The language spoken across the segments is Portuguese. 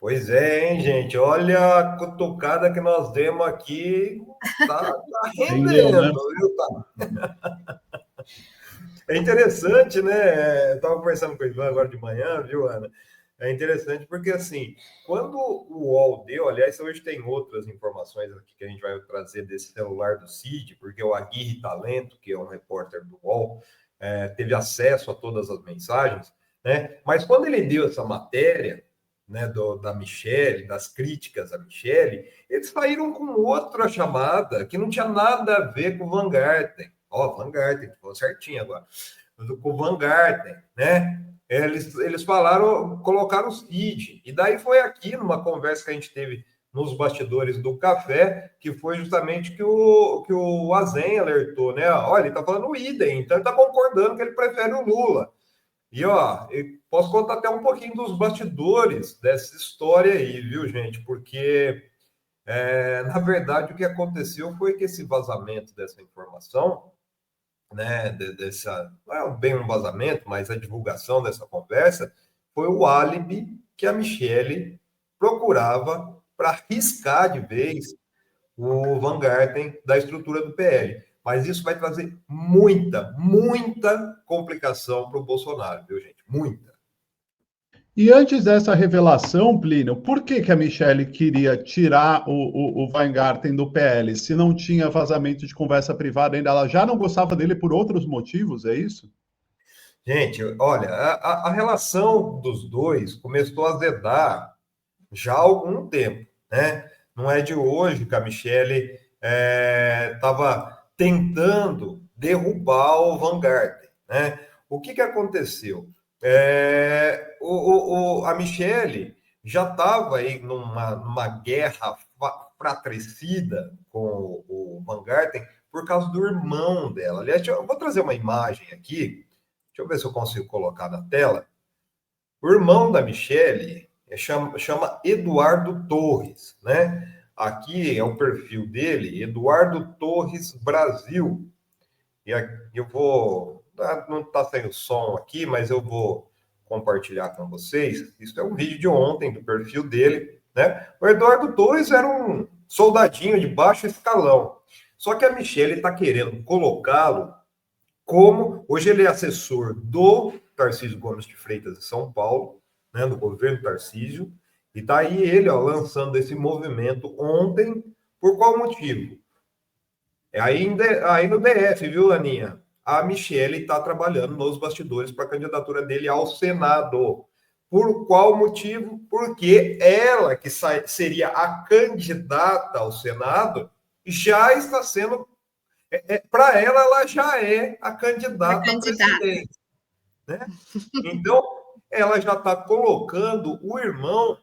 Pois é, hein, gente? Olha a cutucada que nós demos aqui, tá Entendeu, né? rendendo, viu? É interessante, né? Eu estava conversando com o Ivan agora de manhã, viu, Ana? É interessante porque, assim, quando o UOL deu, aliás, hoje tem outras informações aqui que a gente vai trazer desse celular do Cid, porque o Aguirre Talento, que é um repórter do UOL, teve acesso a todas as mensagens, né? Mas quando ele deu essa matéria, né, da Michelle, das críticas à Michelle, eles saíram com outra chamada que não tinha nada a ver com o Van Garten. Ó, Van Garten, ficou certinho agora. Com o Van Garten, né? Eles falaram, colocaram o Cid. E daí foi aqui, numa conversa que a gente teve nos bastidores do café, que foi justamente que o Azen alertou, né? Olha, ele tá falando o idem, então ele tá concordando que ele prefere o Lula. E, ó, eu posso contar até um pouquinho dos bastidores dessa história aí, viu, gente? Porque, na verdade, o que aconteceu foi que esse vazamento dessa informação, né, dessa, não é bem um vazamento, mas a divulgação dessa conversa, foi o álibi que a Michelle procurava para riscar de vez o Van Garten da estrutura do PL. Mas isso vai trazer muita complicação para o Bolsonaro, viu, gente? Muita. E antes dessa revelação, Plínio, por que que a Michelle queria tirar o Weingarten do PL? Se não tinha vazamento de conversa privada ainda, ela já não gostava dele por outros motivos, é isso? Gente, olha, a relação dos dois começou a azedar já há algum tempo, né? Não é de hoje que a Michelle estava tentando derrubar o Van Garten, né? O que aconteceu? A Michelle já estava aí numa guerra fratricida com o Van Garten por causa do irmão dela. Aliás, eu vou trazer uma imagem aqui, deixa eu ver se eu consigo colocar na tela. O irmão da Michelle chama Eduardo Torres, né? Aqui é o perfil dele, Eduardo Torres Brasil. E eu vou. Não está saindo som aqui, mas eu vou compartilhar com vocês. Isso é um vídeo de ontem do perfil dele, né? O Eduardo Torres era um soldadinho de baixo escalão. Só que a Michelle está querendo colocá-lo como hoje ele é assessor do Tarcísio Gomes de Freitas de São Paulo, né, do governo Tarcísio, e está aí ele ó, lançando esse movimento ontem, por qual motivo? É aí no DF, viu, Aninha? A Michelle está trabalhando nos bastidores para a candidatura dele ao Senado. Por qual motivo? Porque ela, que seria a candidata ao Senado, já está sendo para ela já é a A candidata a candidata. presidente, né? Então, ela já está colocando o irmão,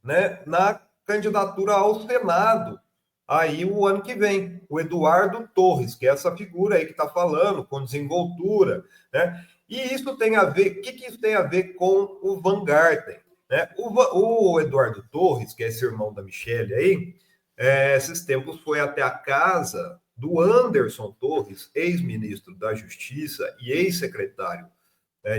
né, na candidatura ao Senado, aí o ano que vem, o Eduardo Torres, que é essa figura aí que está falando, com desenvoltura, né? E isso tem a ver, o que isso tem a ver com o Van Garten, né? O Eduardo Torres, que é esse irmão da Michelle aí, esses tempos foi até a casa do Anderson Torres, ex-ministro da Justiça e ex-secretário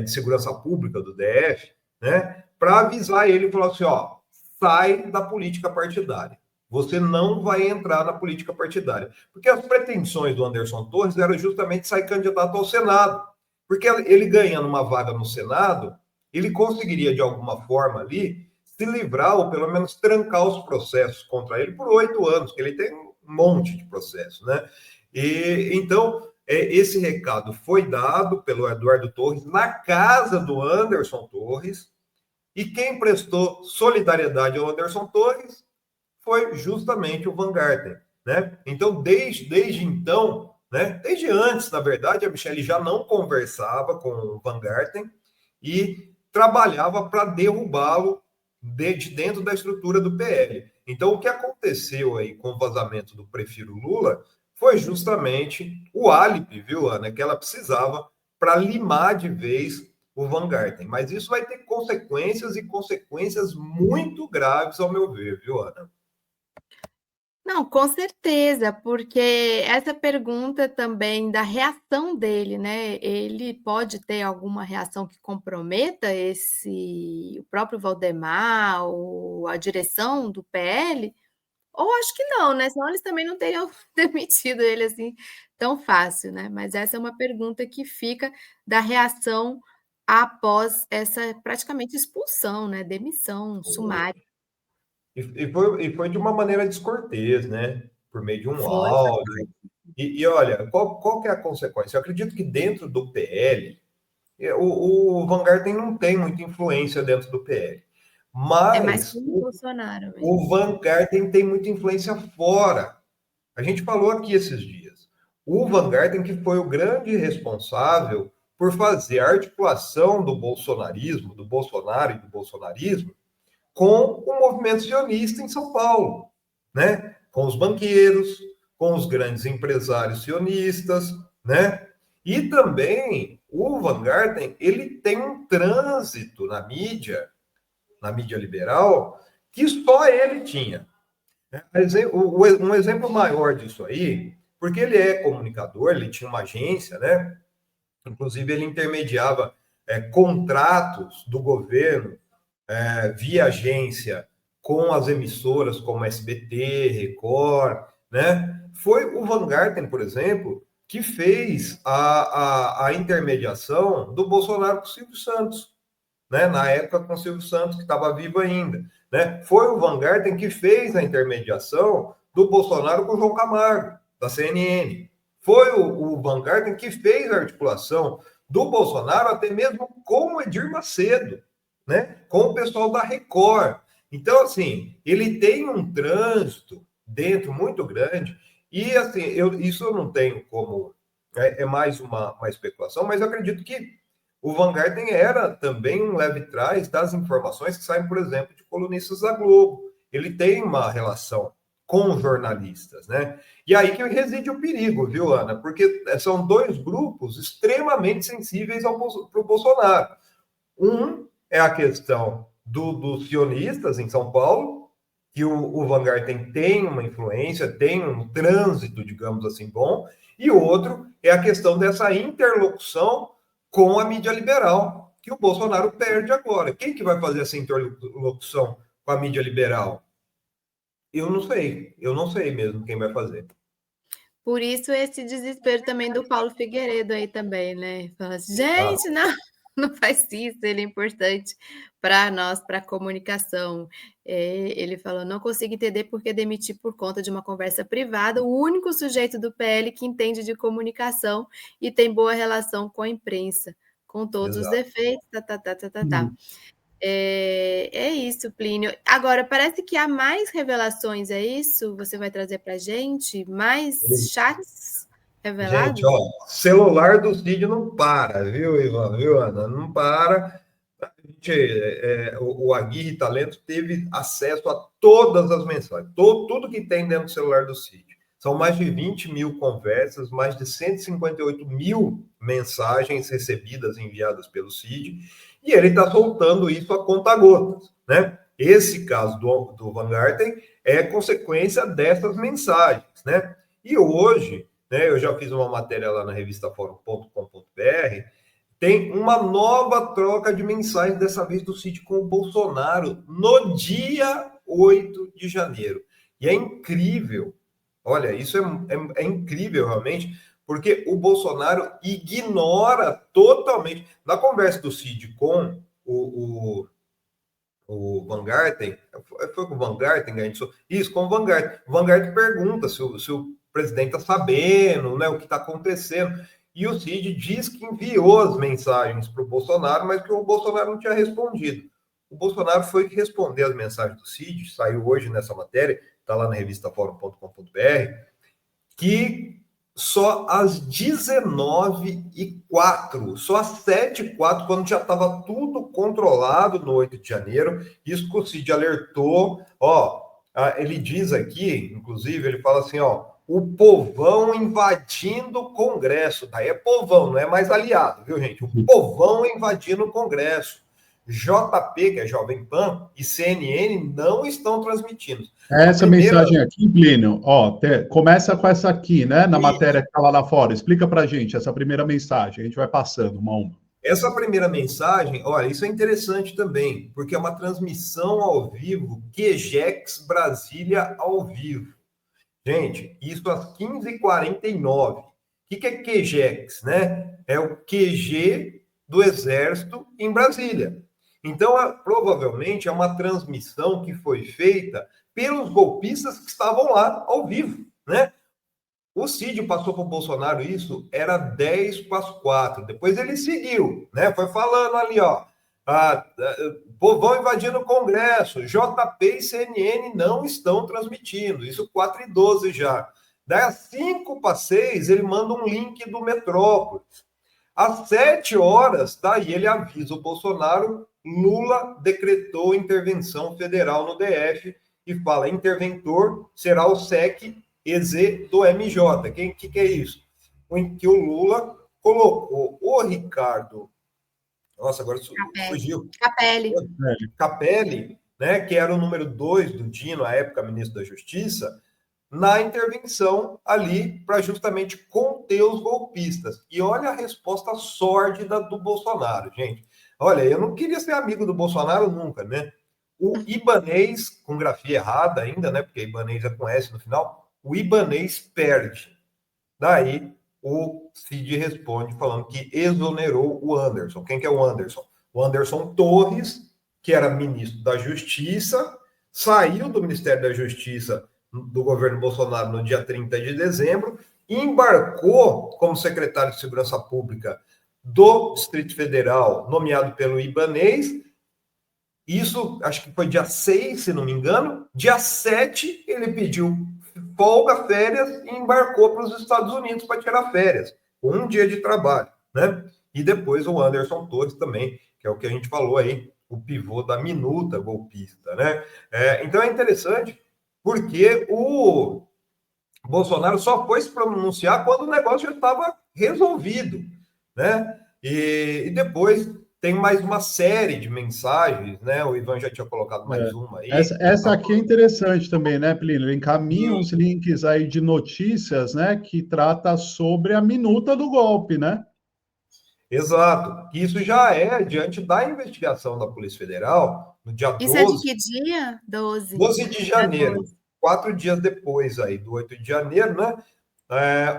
de Segurança Pública do DF, né, para avisar ele e falar assim: ó, sai da política partidária. Você não vai entrar na política partidária. Porque as pretensões do Anderson Torres eram justamente sair candidato ao Senado. Porque ele ganhando uma vaga no Senado, ele conseguiria, de alguma forma ali, se livrar ou pelo menos trancar os processos contra ele por 8 anos, que ele tem um monte de processos, né? E então esse recado foi dado pelo Eduardo Torres na casa do Anderson Torres, e quem prestou solidariedade ao Anderson Torres foi justamente o Van Garten, né? Então, desde então, né, desde antes, na verdade, a Michelle já não conversava com o Van Garten e trabalhava para derrubá-lo de dentro da estrutura do PL. Então, o que aconteceu aí com o vazamento do Prefiro Lula foi justamente o álibi, viu, Ana, que ela precisava para limar de vez o Van Garten. Mas isso vai ter consequências e consequências muito graves, ao meu ver, viu, Ana? Não, com certeza, porque essa pergunta também da reação dele, né? Ele pode ter alguma reação que comprometa o próprio Valdemar ou a direção do PL? Ou acho que não, né? Senão eles também não teriam demitido ele assim tão fácil, né? Mas essa é uma pergunta que fica da reação após essa praticamente expulsão, né? Demissão sumária. E foi de uma maneira descortês, né? Por meio de um Foi, áudio. E olha, qual que é a consequência? Eu acredito que dentro do PL, o Van Garten não tem muita influência dentro do PL. é mais Mas como o Bolsonaro o mesmo. Van Garten tem muita influência fora. A gente falou aqui esses dias. O Van Garten que foi o grande responsável por fazer a articulação do bolsonarismo, do Bolsonaro e do bolsonarismo, com o movimento sionista em São Paulo, né? Com os banqueiros, com os grandes empresários sionistas, né? E também o Van Garten, ele tem um trânsito na mídia liberal, que só ele tinha. Um exemplo maior disso aí, porque ele é comunicador, ele tinha uma agência, né? Inclusive ele intermediava contratos do governo via agência com as emissoras como SBT, Record, né? Foi o Van Garten, por exemplo, que fez a intermediação do Bolsonaro com o Silvio Santos, né? Na época com o Silvio Santos, que estava vivo ainda. Né? Foi o Van Garten que fez a intermediação do Bolsonaro com o João Camargo, da CNN. Foi o Van Garten que fez a articulação do Bolsonaro até mesmo com o Edir Macedo, né? Com o pessoal da Record. Então, assim, ele tem um trânsito dentro muito grande, e assim, isso eu não tenho como. É mais uma especulação, mas eu acredito que o Van Garten era também um leve-trás das informações que saem, por exemplo, de colunistas da Globo. Ele tem uma relação com jornalistas, né? E aí que reside o perigo, viu, Ana? Porque são dois grupos extremamente sensíveis para o Bolsonaro. Um é a questão dos sionistas em São Paulo, que o Van Garten tem uma influência, tem um trânsito, digamos assim, bom, e o outro é a questão dessa interlocução com a mídia liberal, que o Bolsonaro perde agora. Quem que vai fazer essa interlocução com a mídia liberal? Eu não sei mesmo quem vai fazer. Por isso esse desespero também do Paulo Figueiredo aí também, né? Fala assim, Ah, gente, não, não faz isso, ele é importante para nós, para a comunicação. Ele falou, não consigo entender por que demitir por conta de uma conversa privada o único sujeito do PL que entende de comunicação e tem boa relação com a imprensa, com todos os exato. defeitos, tá. É isso, Plínio. Agora, parece que há mais revelações, é isso? Você vai trazer para a gente mais chats Gente, revelados? ó, celular do Cid não para, viu, Ivan? Viu, Ana? Não para. Gente, o Aguirre Talento teve acesso a todas as mensagens, tudo que tem dentro do celular do Cid. São mais de 20 mil conversas, mais de 158 mil mensagens recebidas, enviadas pelo Cid, e ele está soltando isso a conta-gotas, né? Esse caso do Van Garten é consequência dessas mensagens, né? E hoje, né, eu já fiz uma matéria lá na revista fórum.com.br, tem uma nova troca de mensagens, dessa vez do Cid com o Bolsonaro, no dia 8 de janeiro. E é incrível, olha, isso é incrível realmente, porque o Bolsonaro ignora totalmente. Na conversa do Cid com o Van Garten, foi com o Van Garten, isso, com o Van Garten. O Van Garten pergunta se o presidente está sabendo, né, o que está acontecendo. E o Cid diz que enviou as mensagens para o Bolsonaro, mas que o Bolsonaro não tinha respondido. O Bolsonaro foi que respondeu as mensagens do Cid, saiu hoje nessa matéria, está lá na revista fórum.com.br, que só às 19h04, só às 7h04, quando já estava tudo controlado no 8 de janeiro, isso que o Cid alertou, ó, ele diz aqui, inclusive, ele fala assim, ó, o povão invadindo o Congresso, daí é povão, não é mais aliado, viu, gente? O povão invadindo o Congresso. JP, que é Jovem Pan, e CNN não estão transmitindo. Essa mensagem aqui, Plínio, ó, começa com essa aqui, né, na matéria que está lá fora. Explica para a gente essa primeira mensagem, a gente vai passando uma a uma. Essa primeira mensagem, olha, isso é interessante também, porque é uma transmissão ao vivo, QGEX Brasília ao vivo. Gente, isso às 15h49. O que é QGEX, né? É o QG do Exército em Brasília. Então, provavelmente, é uma transmissão que foi feita pelos golpistas que estavam lá ao vivo, né? O Cid passou para o Bolsonaro isso, era 10:04. Depois ele seguiu, né? Foi falando ali, ó. Povão invadindo o Congresso, JP e CNN não estão transmitindo. Isso 4:12 já. Daí, às 5:06, ele manda um link do Metrópolis. Às 7h, tá? E ele avisa o Bolsonaro, Lula decretou intervenção federal no DF e fala, interventor será o SEC-EZ do MJ. Que é isso? Em que o Lula colocou o Ricardo... Nossa, agora fugiu. Capelli, né, que era o número 2 do Dino, à época ministro da Justiça, na intervenção ali para justamente conter os golpistas. E olha a resposta sórdida do Bolsonaro, gente. Olha, eu não queria ser amigo do Bolsonaro nunca, né? O Ibanez, com grafia errada ainda, né? Porque Ibanez já conhece no final, o Ibanez perde. Daí o Cid responde falando que exonerou o Anderson. Quem que é o Anderson? O Anderson Torres, que era ministro da Justiça, saiu do Ministério da Justiça do governo Bolsonaro no dia 30 de dezembro, embarcou como secretário de Segurança Pública do Distrito Federal, nomeado pelo Ibanez. Isso, acho que foi dia 6, se não me engano. Dia 7, ele pediu folga, férias, e embarcou para os Estados Unidos para tirar férias, com um dia de trabalho, né? E depois o Anderson Torres também, que é o que a gente falou aí, o pivô da minuta golpista, né? Então é interessante, porque o Bolsonaro só foi se pronunciar quando o negócio já estava resolvido, né? E depois tem mais uma série de mensagens, né? O Ivan já tinha colocado mais uma aí. Essa aqui é interessante também, né, Plínio? Ele encaminha uns links aí de notícias, né, que trata sobre a minuta do golpe, né? Exato. Isso já é diante da investigação da Polícia Federal, no dia 12. Isso é de que dia? 12. 12 de janeiro. 4 dias depois aí, do 8 de janeiro, né?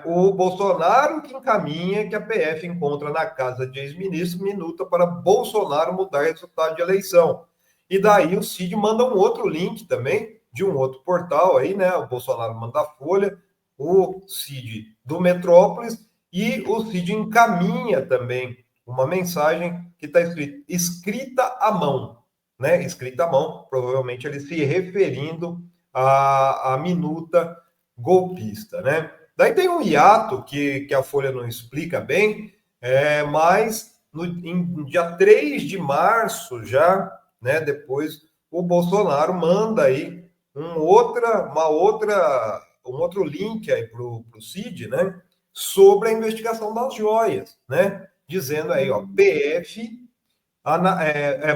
O Bolsonaro que encaminha que a PF encontra na casa de ex-ministro minuta para Bolsonaro mudar resultado de eleição. E daí o Cid manda um outro link também, de um outro portal aí, né? O Bolsonaro manda a Folha, o Cid do Metrópolis, e o Cid encaminha também uma mensagem que está escrita à mão, né? Escrita à mão, provavelmente ele se referindo à minuta golpista, né? Daí tem um hiato que a Folha não explica bem, mas em dia 3 de março já, né, depois o Bolsonaro manda aí um outro link aí para o Cid, né, sobre a investigação das joias, né, dizendo aí, ó, PF,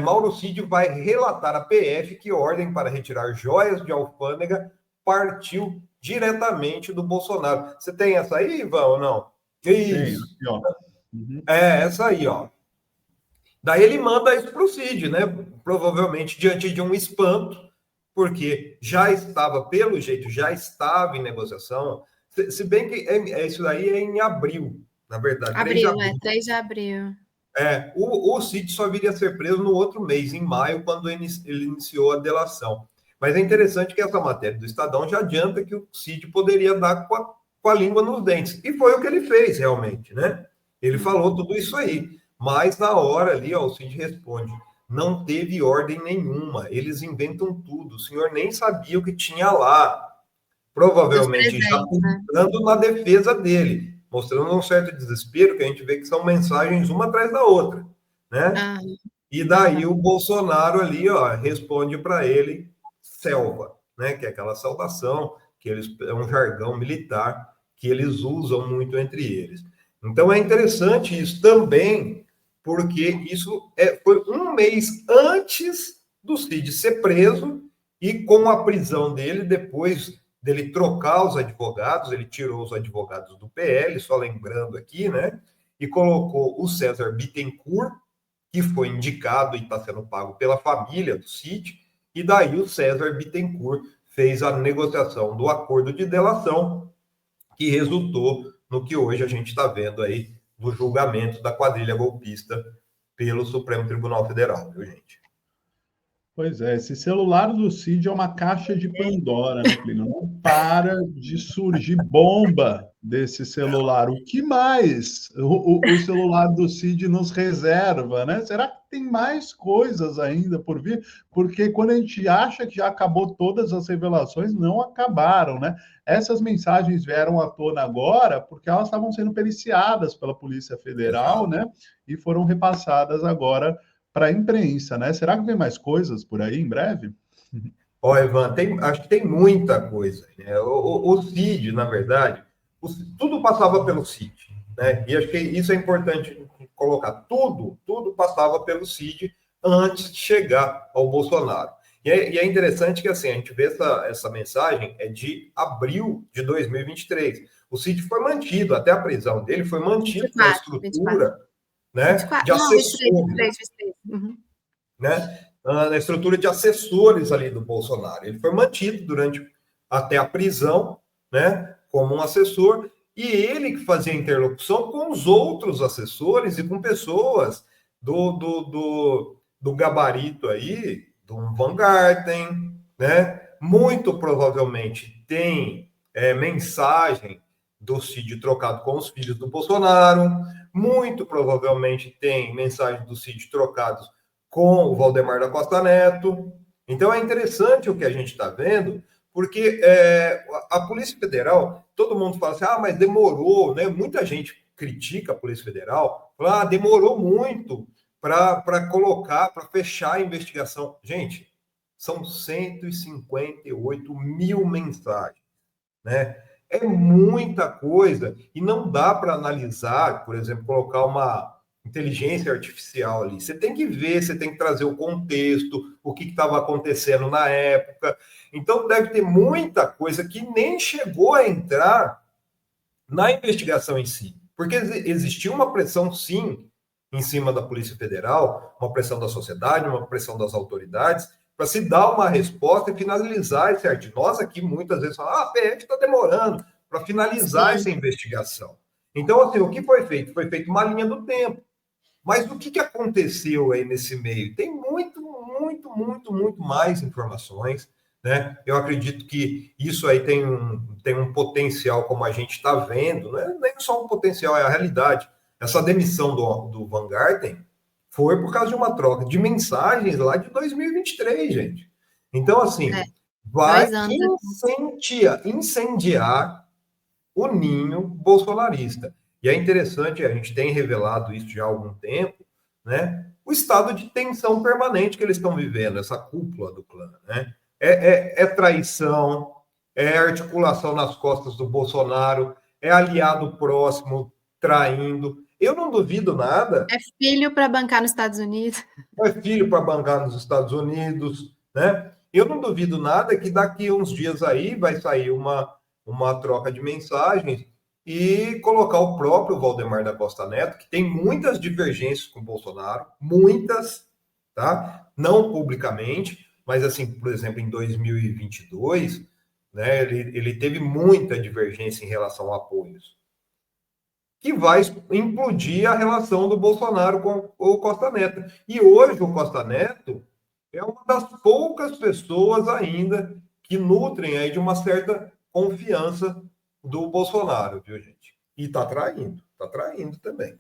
Mauro Cid vai relatar à PF que ordem para retirar joias de alfândega partiu diretamente do Bolsonaro. Você tem essa aí, Ivan, ou não? Isso. Sim, ó. Uhum. Essa aí, ó. Daí ele manda isso para o Cid, né? Provavelmente diante de um espanto, porque já estava, pelo jeito, já estava em negociação. Se bem que isso aí é em abril, na verdade. Abril, 3 de abril. O Cid só viria a ser preso no outro mês, em maio, quando ele iniciou a delação. Mas é interessante que essa matéria do Estadão já adianta que o Cid poderia dar com a língua nos dentes. E foi o que ele fez, realmente, né? Ele falou tudo isso aí. Mas na hora ali, ó, o Cid responde, não teve ordem nenhuma, eles inventam tudo, o senhor nem sabia o que tinha lá. Provavelmente já pensando na defesa dele, mostrando um certo desespero, que a gente vê que são mensagens uma atrás da outra, né? E daí o Bolsonaro ali, ó, responde para ele, selva, né? Que é aquela saudação, que é um jargão militar que eles usam muito entre eles. Então é interessante isso também, porque isso foi um mês antes do Cid ser preso, e com a prisão dele, depois dele trocar os advogados, ele tirou os advogados do PL, só lembrando aqui, né? E colocou o César Bittencourt, que foi indicado e está sendo pago pela família do Cid, e daí o César Bittencourt fez a negociação do acordo de delação, que resultou no que hoje a gente está vendo aí, do julgamento da quadrilha golpista pelo Supremo Tribunal Federal, viu, gente? Pois é, esse celular do Cid é uma caixa de Pandora, né, Plínio? Não para de surgir bomba desse celular. O que mais o celular do Cid nos reserva, né? Será que tem mais coisas ainda por vir? Porque quando a gente acha que já acabou todas as revelações, não acabaram, né? Essas mensagens vieram à tona agora porque elas estavam sendo periciadas pela Polícia Federal, né? E foram repassadas agora para a imprensa, né? Será que vem mais coisas por aí em breve? Ó, Ivan, acho que tem muita coisa, né? O Cid, na verdade, tudo passava pelo Cid, né? E acho que isso é importante colocar. Tudo passava pelo Cid antes de chegar ao Bolsonaro. E é interessante que, assim, a gente vê essa mensagem é de abril de 2023. O Cid foi mantido, até a prisão dele, foi mantido 24, na estrutura 24. Né, 24, de assessores, 23. Uhum. Né, na estrutura de assessores ali do Bolsonaro. Ele foi mantido até a prisão, né, como um assessor, e ele que fazia interlocução com os outros assessores e com pessoas do gabarito aí, do Van Garten, né? Muito provavelmente tem mensagem do Cid trocado com os filhos do Bolsonaro, muito provavelmente tem mensagem do Cid trocados com o Valdemar da Costa Neto. Então é interessante o que a gente está vendo, porque a Polícia Federal, todo mundo fala assim, mas demorou, né? Muita gente critica a Polícia Federal, fala, demorou muito para colocar, para fechar a investigação. Gente, são 158 mil mensagens, né? É muita coisa e não dá para analisar, por exemplo, colocar uma inteligência artificial ali. Você tem que ver, você tem que trazer o contexto, o que estava acontecendo na época. Então, deve ter muita coisa que nem chegou a entrar na investigação em si. Porque existia uma pressão, sim, em cima da Polícia Federal, uma pressão da sociedade, uma pressão das autoridades, para se dar uma resposta e finalizar esse artigo. Nós aqui muitas vezes falamos, a PF está demorando para finalizar essa investigação. Então, assim, o que foi feito? Foi feito uma linha do tempo. Mas o que aconteceu aí nesse meio? Tem muito mais informações, né? Eu acredito que isso aí tem um potencial, como a gente está vendo, não é nem só um potencial, é a realidade. Essa demissão do Van Garten foi por causa de uma troca de mensagens lá de 2023, gente. Então, assim, vai incendiar o ninho bolsonarista. E é interessante, a gente tem revelado isso já há algum tempo, né? O estado de tensão permanente que eles estão vivendo, essa cúpula do clã, né? É traição, é articulação nas costas do Bolsonaro, é aliado próximo traindo. Eu não duvido nada. É filho para bancar nos Estados Unidos. É filho para bancar nos Estados Unidos, né? Eu não duvido nada que daqui a uns dias aí vai sair uma troca de mensagens e colocar o próprio Valdemar da Costa Neto, que tem muitas divergências com o Bolsonaro, muitas, tá? Não publicamente, mas assim, por exemplo, em 2022, né, ele teve muita divergência em relação a apoios, que vai implodir a relação do Bolsonaro com o Costa Neto. E hoje o Costa Neto é uma das poucas pessoas ainda que nutrem aí de uma certa confiança do Bolsonaro, viu, gente? E tá traindo também.